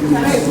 Samoa.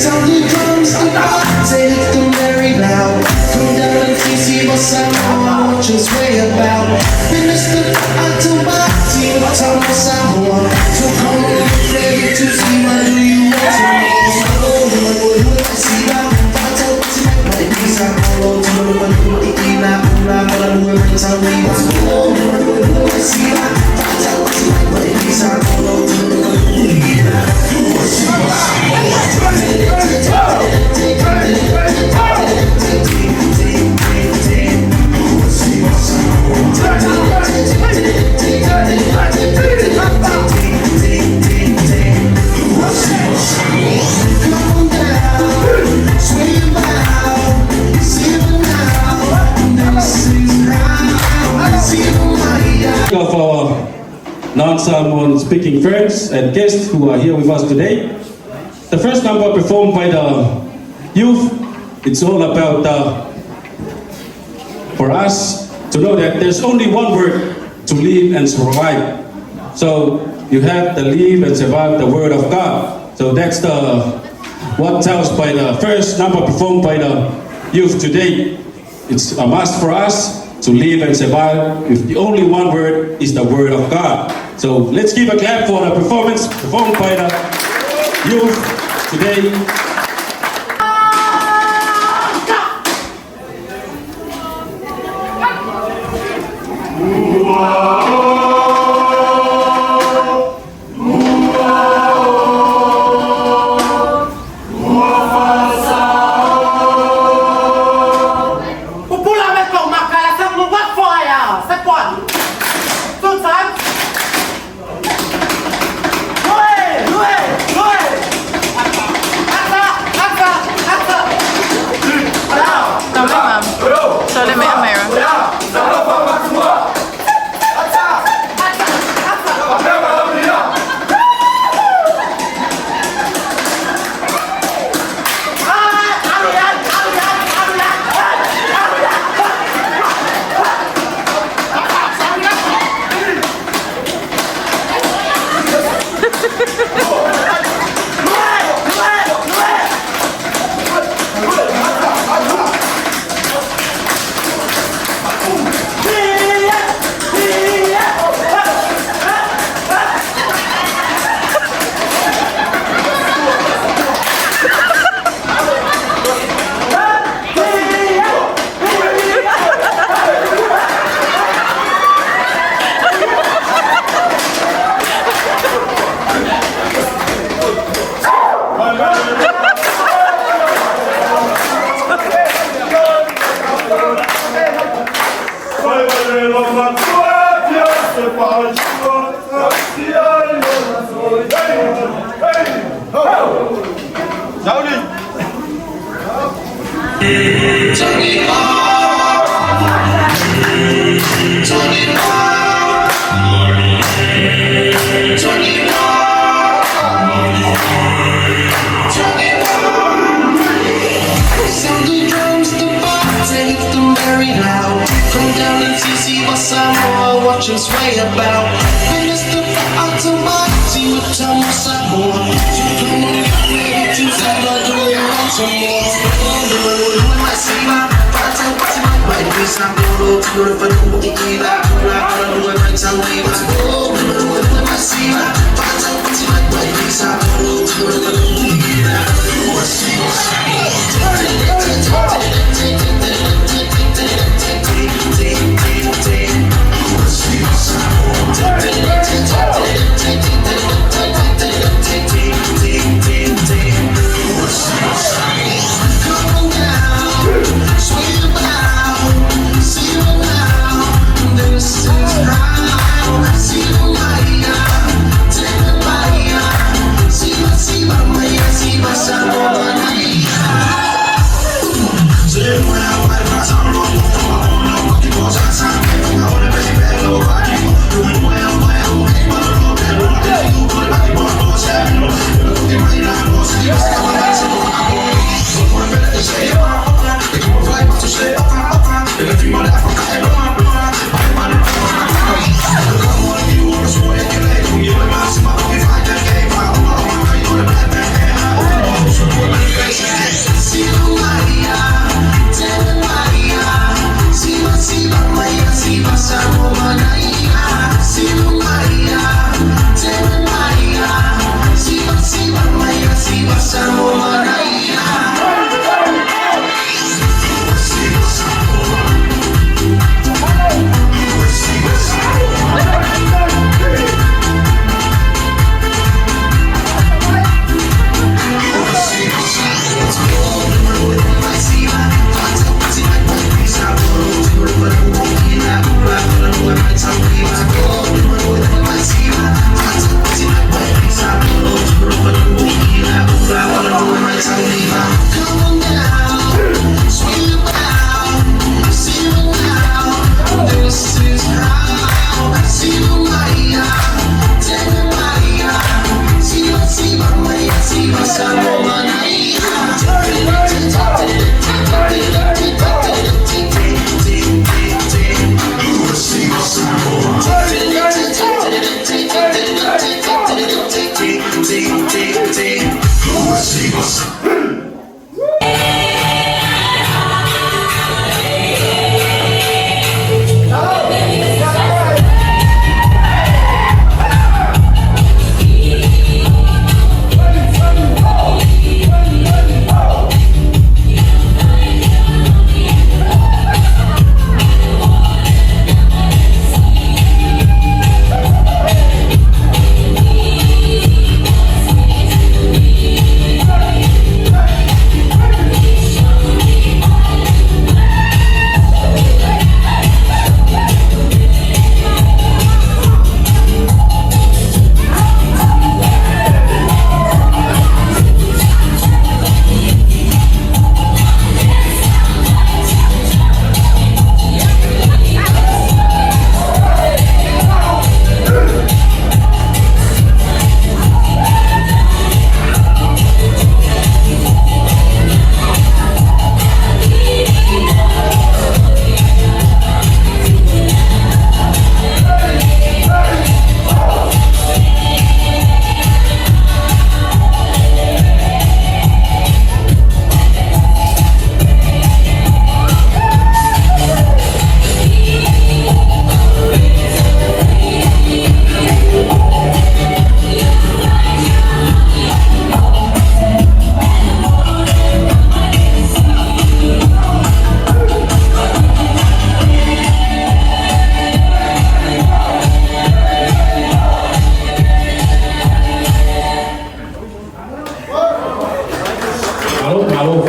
Sounding drums, the party, hit them very loud. Come down and see Sivasamoa, watch us way about. Minister Automati, Sivasamoa. So come on, ready to see what do you want to know? See that, that's all to my body. Please, I follow to the one who eat that, but I'm willing to tell me what's going on. See that, that's all to my body. Please, I follow to the one who eat that. Of our non-Samoan speaking friends and guests who are here with us today. The first number performed by the youth, it's all about for us to know that there's only one word to live and survive. So you have to live and survive the word of God. So that's what tells by the first number performed by the youth today. It's a must for us to live and survive if the only one word is the word of God. So let's give a clap for the performance performed by the youth today. Sivasamoa, watch us way about. Minister Automati, Sivasamoa. So come on, ready to Celebratory, some more.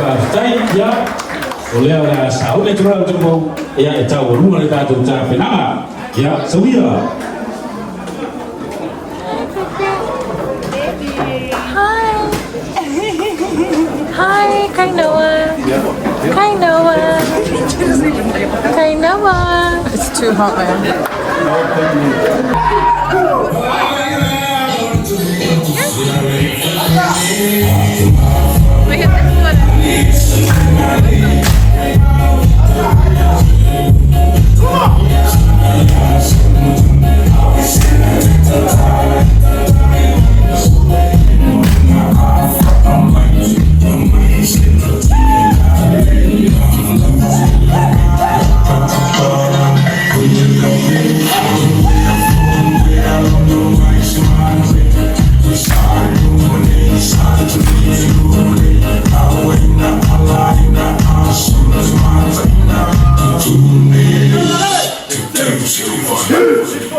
ka tai ya o lea la sa o le tura tu mo ya e tau runga le tatu ta penanga ya Savaii. Hi, Kainoa. Kainoa. Kainoa. It's too hot, man. Look at this Hey!